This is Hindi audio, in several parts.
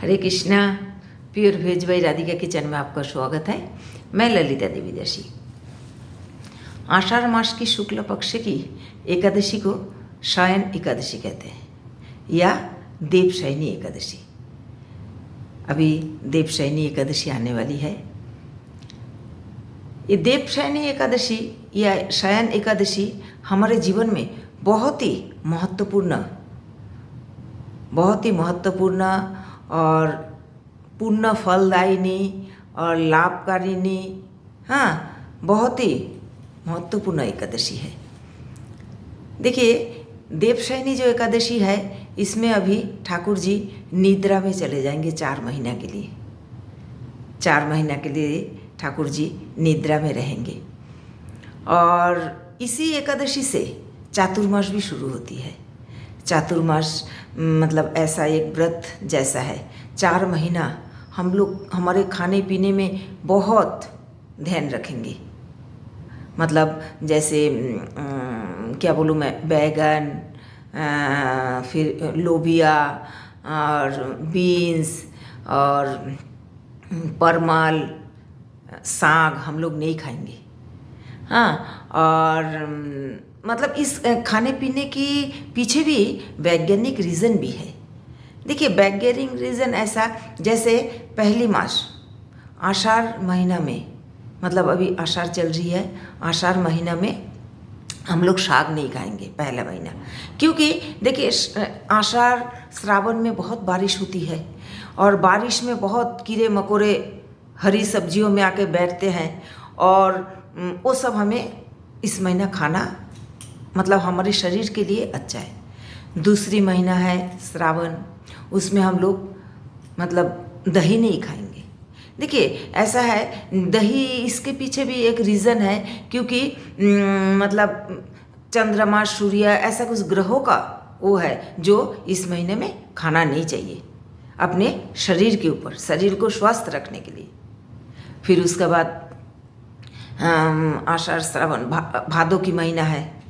Hare Krishna. Pure veg by Radhika kitchen में आपका स्वागत है। मैं ललिता देवी दशी। आषाढ़ मास की शुक्ल पक्ष की एकादशी को शयन एकादशी कहते हैं या देवशयनी एकादशी। अभी देवशयनी एकादशी आने वाली है। ये देवशयनी एकादशी या शयन एकादशी हमारे जीवन में बहुत ही महत्वपूर्ण और पूर्ण फलदायिनी और लाभकारिणी, बहुत ही महत्वपूर्ण एकादशी है। देखिए, देवशयनी जो एकादशी है इसमें अभी ठाकुर जी निद्रा में चले जाएंगे 4 महीना के लिए। 4 महीना के लिए ठाकुर जी निद्रा में रहेंगे और इसी एकादशी से चातुर्मास भी शुरू होती है। चातुर्मास मतलब ऐसा एक व्रत जैसा है। 4 महीना हम लोग हमारे खाने पीने में बहुत ध्यान रखेंगे। मतलब जैसे क्या बोलूँ मैं, बैगन, फिर लोबिया और बीन्स और परमल, साग हम लोग नहीं खाएंगे। और मतलब इस खाने पीने की पीछे भी वैज्ञानिक रीज़न भी है। देखिए, वैज्ञानिक रीज़न ऐसा, जैसे पहली मास आषाढ़ महीना में, मतलब अभी आषाढ़ चल रही है, आषाढ़ महीना में हम लोग साग नहीं खाएंगे पहला महीना। क्योंकि देखिए, आषाढ़ श्रावण में बहुत बारिश होती है और बारिश में बहुत कीड़े मकोड़े हरी सब्जियों में आके बैठते हैं और वो सब हमें इस महीना खाना मतलब हमारे शरीर के लिए अच्छा है। दूसरी महीना है श्रावण, उसमें हम लोग मतलब दही नहीं खाएंगे। देखिए, ऐसा है, दही इसके पीछे भी एक रीज़न है, क्योंकि मतलब चंद्रमा, सूर्य, ऐसा कुछ ग्रहों का वो है जो इस महीने में खाना नहीं चाहिए अपने शरीर के ऊपर, शरीर को स्वस्थ रखने के लिए। फिर उसके बाद आषाढ़ श्रावण भादों की महीना है,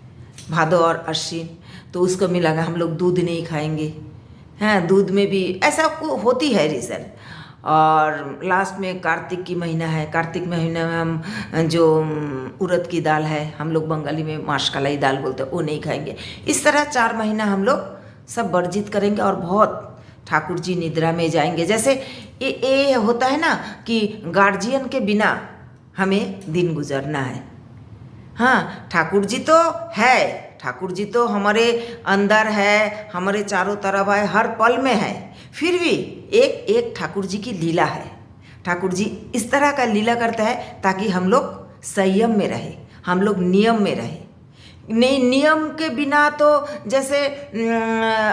भादो और अश्विन, तो उसको मिलाकर हम लोग दूध नहीं खाएंगे। दूध में भी ऐसा होती है रीज़न। और लास्ट में कार्तिक की महीना है। कार्तिक महीने में हम जो उड़द की दाल है, हम लोग बंगाली में माशकालाई दाल बोलते हैं, वो नहीं खाएंगे। इस तरह 4 महीना हम लोग सब वर्जित करेंगे और बहुत ठाकुर जी निद्रा में जाएंगे। जैसे ये होता है ना कि गार्जियन के बिना हमें दिन गुजरना है। ठाकुर जी तो है, ठाकुर जी तो हमारे अंदर है, हमारे चारों तरफ है, हर पल में है। फिर भी एक एक ठाकुर जी की लीला है। ठाकुर जी इस तरह का लीला करता है ताकि हम लोग संयम में रहे, हम लोग नियम में रहे। नहीं, नियम के बिना तो जैसे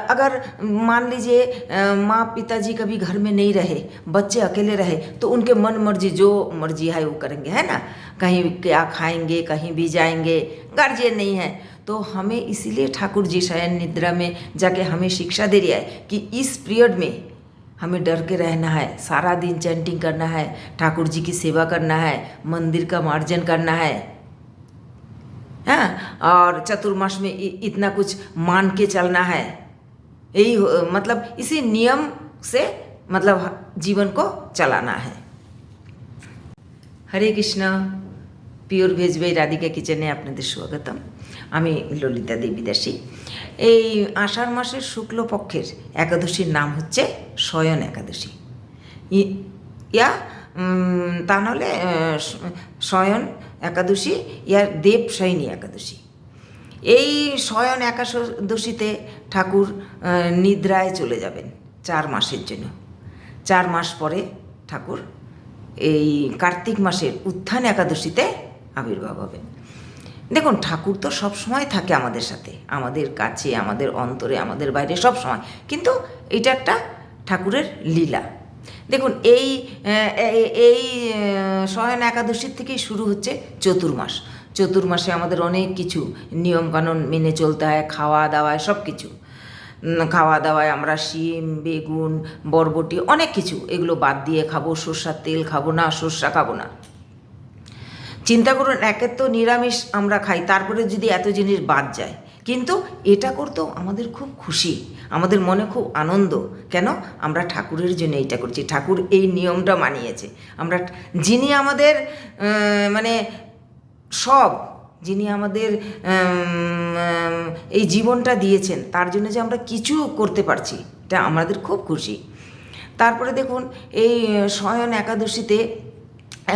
अगर मान लीजिए माँ पिताजी कभी घर में नहीं रहे, बच्चे अकेले रहे, तो उनके मन मर्जी, जो मर्जी है वो करेंगे, है ना। कहीं क्या खाएंगे, कहीं भी जाएंगे, गार्जियन नहीं है। तो हमें इसीलिए ठाकुर जी शयन निद्रा में जाके हमें शिक्षा दे रही है कि इस पीरियड में हमें डर के रहना है, सारा दिन चैंटिंग करना है, ठाकुर जी की सेवा करना है, मंदिर का मार्जन करना है, और चतुर्मास में इतना कुछ मान के चलना है। यही मतलब इसी नियम से मतलब जीवन को चलाना है। Hare Krishna. Pure veg by Radhika কিচেনে আপনাদের স্বাগতম। আমি ললিতা দেবী দাসী। এই আষাঢ় মাসের শুক্লপক্ষের একাদশীর নাম হচ্ছে শয়ন একাদশী, ইয়া তা নাহলে শয়ন একাদশী ইয়া দেবশয়নী একাদশী। এই শয়ন একাদশীতে ঠাকুর নিদ্রায় চলে যাবেন 4 মাসের জন্য। 4 মাস পরে ঠাকুর এই কার্তিক মাসের উত্থান একাদশীতে আবির্ভাব হবেন। দেখুন, ঠাকুর তো সব সময় থাকে আমাদের সাথে, আমাদের কাছে, আমাদের অন্তরে, আমাদের বাইরে, সব সময়। কিন্তু এটা একটা ঠাকুরের লীলা। দেখুন, এই শয়ন একাদশীর থেকেই শুরু হচ্ছে চতুর্মাস। চতুর্মাসে আমাদের অনেক কিছু নিয়মকানুন মেনে চলতে হয়, খাওয়া দাওয়ায়, সব কিছু। খাওয়া দাওয়ায় আমরা শিম, বেগুন, বরবটি, অনেক কিছু এগুলো বাদ দিয়ে খাবো। সরষার তেল খাবো না, সরষা খাবো না। চিন্তা করুন, একে তো নিরামিষ আমরা খাই, তারপরে যদি এত জিনিস বাদ যায়, কিন্তু এটা করতেও আমাদের খুব খুশি, আমাদের মনে খুব আনন্দ। কেন? আমরা ঠাকুরের জন্য এইটা করছি, ঠাকুর এই নিয়মটা মানিয়েছে। আমরা যিনি আমাদের মানে সব, যিনি আমাদের এই জীবনটা দিয়েছেন, তার জন্য যে আমরা কিছু করতে পারছি, এটা আমাদের খুব খুশি। তারপরে দেখুন এই শয়ন একাদশীতে,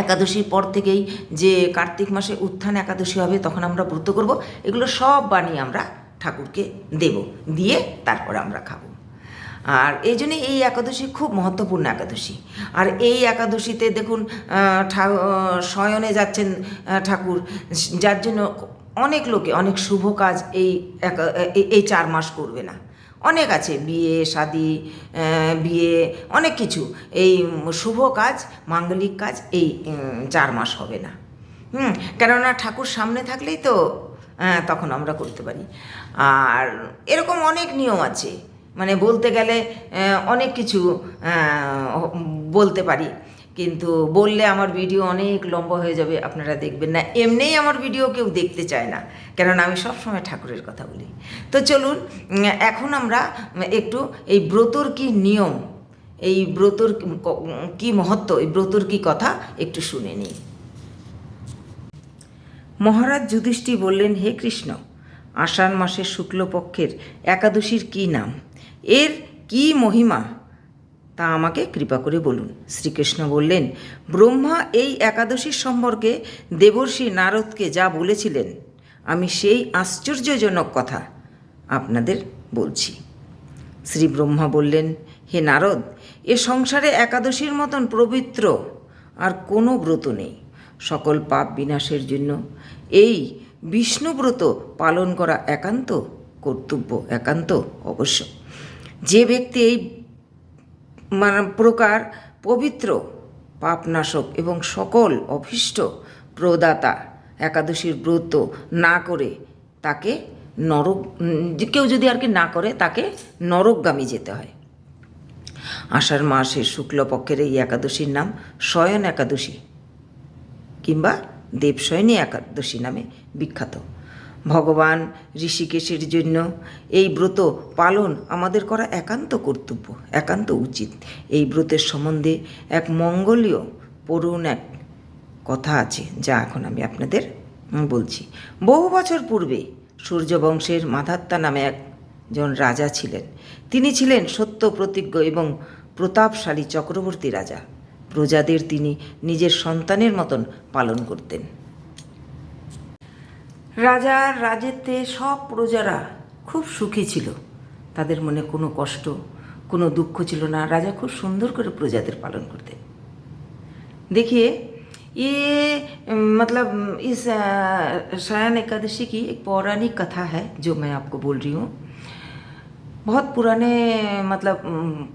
একাদশীর পর থেকেই যে কার্তিক মাসে উত্থান একাদশী হবে, তখন আমরা ব্রত করব। এগুলো সব বানিয়ে আমরা ঠাকুরকে দেব, দিয়ে তারপরে আমরা খাবো। আর এই জন্যে এই একাদশী খুব মহত্বপূর্ণ একাদশী। আর এই একাদশীতে দেখুন শয়নে যাচ্ছেন ঠাকুর, যার জন্য অনেক লোকে অনেক শুভ কাজ এই 4 মাস করবে না। অনেক আছে, বিয়ে শাদি, বিয়ে, অনেক কিছু, এই শুভ কাজ, মাঙ্গলিক কাজ এই 4 মাস হবে না। কেননা ঠাকুর সামনে থাকলেই তো তখন আমরা করতে পারি। আর এরকম অনেক নিয়ম আছে, মানে বলতে গেলে অনেক কিছু বলতে পারি, কিন্তু বললে আমার ভিডিও অনেক লম্বা হয়ে যাবে, আপনারা দেখবেন না। এমনিই আমার ভিডিও কেউ দেখতে চায় না, কেননা আমি সবসময় ঠাকুরের কথা বলি। তো চলুন এখন আমরা একটু এই ব্রতর কি নিয়ম, এই ব্রতর কি মহত্ব, এই ব্রতর কি কথা একটু শুনে নিই। মহারাজ যুধিষ্ঠির বললেন, হে কৃষ্ণ, আষাঢ় মাসের শুক্লপক্ষের একাদশীর কি নাম, এর কি মহিমা, তা আমাকে কৃপা করে বলুন। শ্রীকৃষ্ণ বললেন, ব্রহ্মা এই একাদশীর সম্পর্কে দেবর্ষি নারদকে যা বলেছিলেন, আমি সেই আশ্চর্যজনক কথা আপনাদের বলছি। শ্রী ব্রহ্মা বললেন, হে নারদ, এ সংসারে একাদশীর মতন পবিত্র আর কোনো ব্রত নেই। সকল পাপ বিনাশের জন্য এই বিষ্ণুব্রত পালন করা একান্ত কর্তব্য, একান্ত অবশ্য। যে ব্যক্তি এই প্রকার পবিত্র, পাপনাশক এবং সকল অভীষ্ট প্রদাতা একাদশীর ব্রত না করে, তাকে নরক, কেউ যদি আর কি না করে, তাকে নরকগামী যেতে হয়। আষাঢ় মাসের শুক্লপক্ষের এই একাদশীর নাম শয়ন একাদশী কিংবা দেবশয়নী একাদশী নামে বিখ্যাত। ভগবান ঋষিকেশের জন্য এই ব্রত পালন আমাদের করা একান্ত কর্তব্য, একান্ত উচিত। এই ব্রতের সম্বন্ধে এক মঙ্গলীয় পূরণ এক কথা আছে, যা এখন আমি আপনাদের বলছি। বহু বছর পূর্বে সূর্যবংশের মাধাত্তা নামে একজন রাজা ছিলেন। তিনি ছিলেন সত্য প্রতিজ্ঞ এবং প্রতাপশালী চক্রবর্তী রাজা। প্রজাদের তিনি নিজের সন্তানের মতন পালন করতেন। রাজার রাজত্বে সব প্রজারা খুব সুখী ছিল, তাদের মনে কোনো কষ্ট, কোনো দুঃখ ছিল না। রাজা খুব সুন্দর করে প্রজাদের পালন করতেন। देखिए ये मतलब इस शयन एकादशी की एक पौराणिक कथा है जो मैं आपको बोल रही हूँ। बहुत पुराने मतलब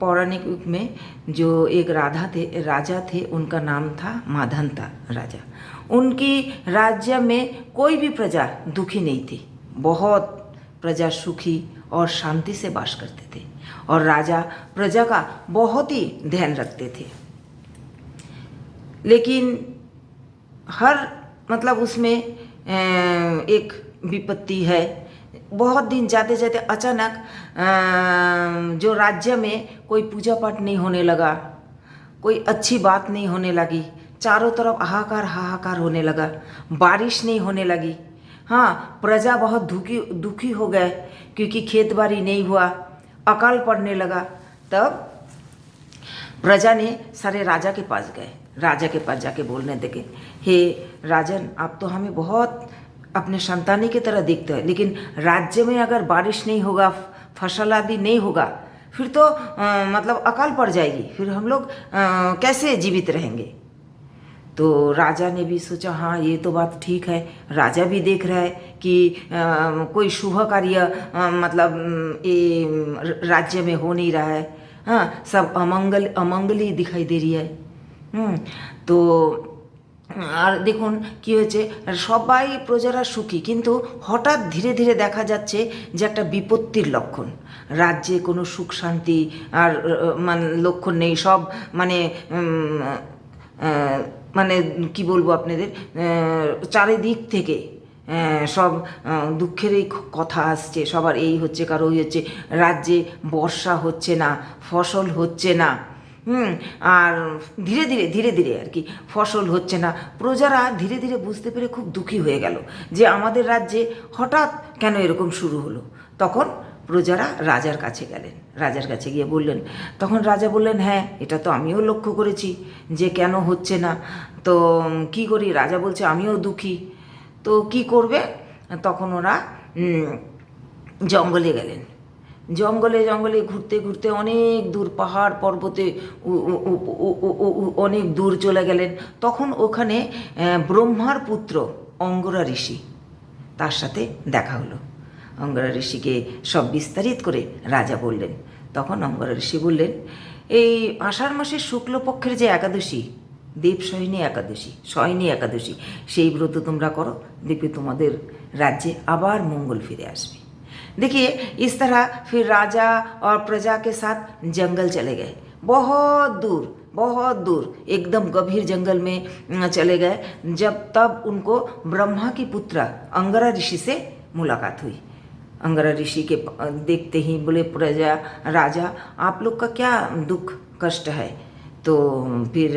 पौराणिक युग में जो एक राजा थे, उनका नाम था माधंता राजा। उनकी राज्य में कोई भी प्रजा दुखी नहीं थी, बहुत प्रजा सुखी और शांति से वास करते थे, और राजा प्रजा का बहुत ही ध्यान रखते थे। लेकिन हर मतलब उसमें एक विपत्ति है। बहुत दिन जाते जाते अचानक जो राज्य में कोई पूजा पाठ नहीं होने लगा, कोई अच्छी बात नहीं होने लगी, चारों तरफ हाहाकार होने लगा, बारिश नहीं होने लगी। हाँ, प्रजा बहुत दुखी हो गए क्योंकि खेत बाड़ी नहीं हुआ, अकाल पड़ने लगा। तब प्रजा ने सारे राजा के पास गए, राजा के पास जाके बोलने लगे, हे राजन, आप तो हमें बहुत अपने संतानी की तरह देखते हैं, लेकिन राज्य में अगर बारिश नहीं होगा, फसल आदि नहीं होगा, फिर तो मतलब अकाल पड़ जाएगी, फिर हम लोग कैसे जीवित रहेंगे। तो राजा ने भी सोचा, हाँ ये तो बात ठीक है। राजा भी देख रहा है कि कोई शुभ कार्य मतलब ये राज्य में हो नहीं रहा है, हाँ सब अमंगल ही दिखाई दे रही है। তো আর দেখুন কী হয়েছে, সবাই প্রজারা সুখী, কিন্তু হঠাৎ ধীরে ধীরে দেখা যাচ্ছে যে একটা বিপত্তির লক্ষণ। রাজ্যে কোনো সুখ শান্তি আর মানে লক্ষণ নেই, সব মানে মানে কি বলবো আপনাদের, চারিদিক থেকে সব দুঃখেরই কথা আসছে, সবার এই হচ্ছে, কারো ওই হচ্ছে, রাজ্যে বর্ষা হচ্ছে না, ফসল হচ্ছে না, আর ধীরে ধীরে ধীরে ধীরে আর কি ফসল হচ্ছে না। প্রজারা ধীরে ধীরে বুঝতে পেরে খুব দুঃখী হয়ে গেল যে আমাদের রাজ্যে হঠাৎ কেন এরকম শুরু হলো। তখন প্রজারা রাজার কাছে গেলেন, রাজার কাছে গিয়ে বললেন, তখন রাজা বললেন, হ্যাঁ এটা তো আমিও লক্ষ্য করেছি যে কেন হচ্ছে না, তো কি করি? রাজা বলছে আমিও দুঃখী, তো কি করবে? তখন ওরা জঙ্গলে গেলেন। জঙ্গলে জঙ্গলে ঘুরতে ঘুরতে অনেক দূর, পাহাড় পর্বতে অনেক দূর চলে গেলেন। তখন ওখানে ব্রহ্মার পুত্র অঙ্গরা ঋষি, তার সাথে দেখা হলো। অঙ্গরা ঋষিকে সব বিস্তারিত করে রাজা বললেন। তখন অঙ্গরা ঋষি বললেন, এই আষাঢ় মাসের শুক্লপক্ষের যে একাদশী, দেবশয়নী একাদশী, শয়নী একাদশী, সেই ব্রত তোমরা করো, দেখবে তোমাদের राज्य आबार मंगल फिरे आसबे। देखिए इस तरह फिर राजा और प्रजा के साथ जंगल चले गए, बहुत दूर एकदम गंभीर जंगल में चले गए। जब तब उनको ब्रह्मा की पुत्र अंगरा ऋषि से मुलाकात हुई। अंगरा ऋषि के देखते ही बोले, प्रजा राजा आप लोग का क्या दुख कष्ट है? तो फिर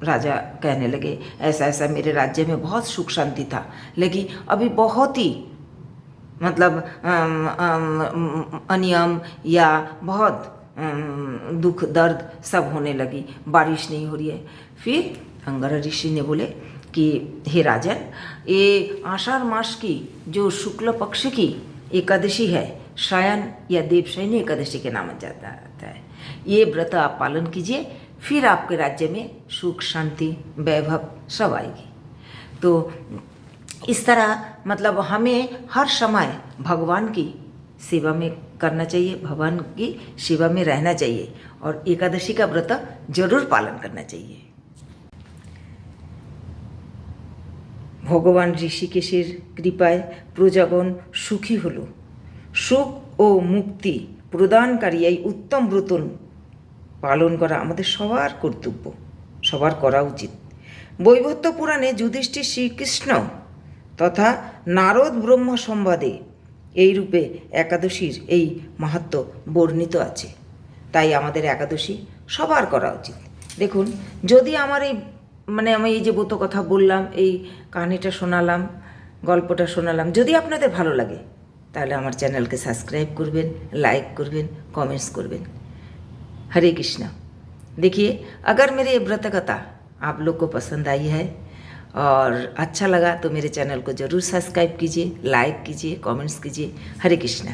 राजा कहने लगे, ऐसा ऐसा मेरे राज्य में बहुत सुख शांति था, लेकिन अभी बहुत ही मतलब अनियम या बहुत दुख दर्द सब होने लगी, बारिश नहीं हो रही है। फिर अंगरा ऋषि ने बोले कि हे राजन, ये आषाढ़ मास की जो शुक्ल पक्ष की एकादशी है, शयन या देवशयनी एकादशी के नाम जाता है, ये व्रत आप पालन कीजिए, फिर आपके राज्य में सुख शांति वैभव सब आएगी। तो इस तरह मतलब हमें हर समय भगवान की सेवा में करना चाहिए, भगवान की सेवा में रहना चाहिए और एकादशी का व्रत जरूर पालन करना चाहिए। भगवान ऋषिकेशेर कृपाय प्रजागण सुखी हलो। सुख ও মুক্তি প্রদানকারী এই উত্তম ব্রত পালন করা আমাদের সবার কর্তব্য, সবার করা উচিত। বৈবর্ত পুরাণে যুধিষ্ঠির শ্রীকৃষ্ণ তথা নারদ ব্রহ্ম সংবাদে এই রূপে একাদশীর এই মাহাত্ম্য বর্ণিত আছে। তাই আমাদের একাদশী সবার করা উচিত। দেখুন, যদি আমার এই আমি এই যে ব্রত কথা বললাম, এই কাহিনিটা শোনালাম, গল্পটা শোনালাম, যদি আপনাদের ভালো লাগে তাহলে আমার চ্যানেলকে সাবস্ক্রাইব করবেন, লাইক করবেন, कमेंट्स करবেন। हरे कृष्णा। देखिए, अगर मेरे ये व्रत कथा आप लोग को पसंद आई है और अच्छा लगा तो मेरे चैनल को ज़रूर सब्सक्राइब कीजिए, लाइक कीजिए, कमेंट्स कीजिए। हरे कृष्णा।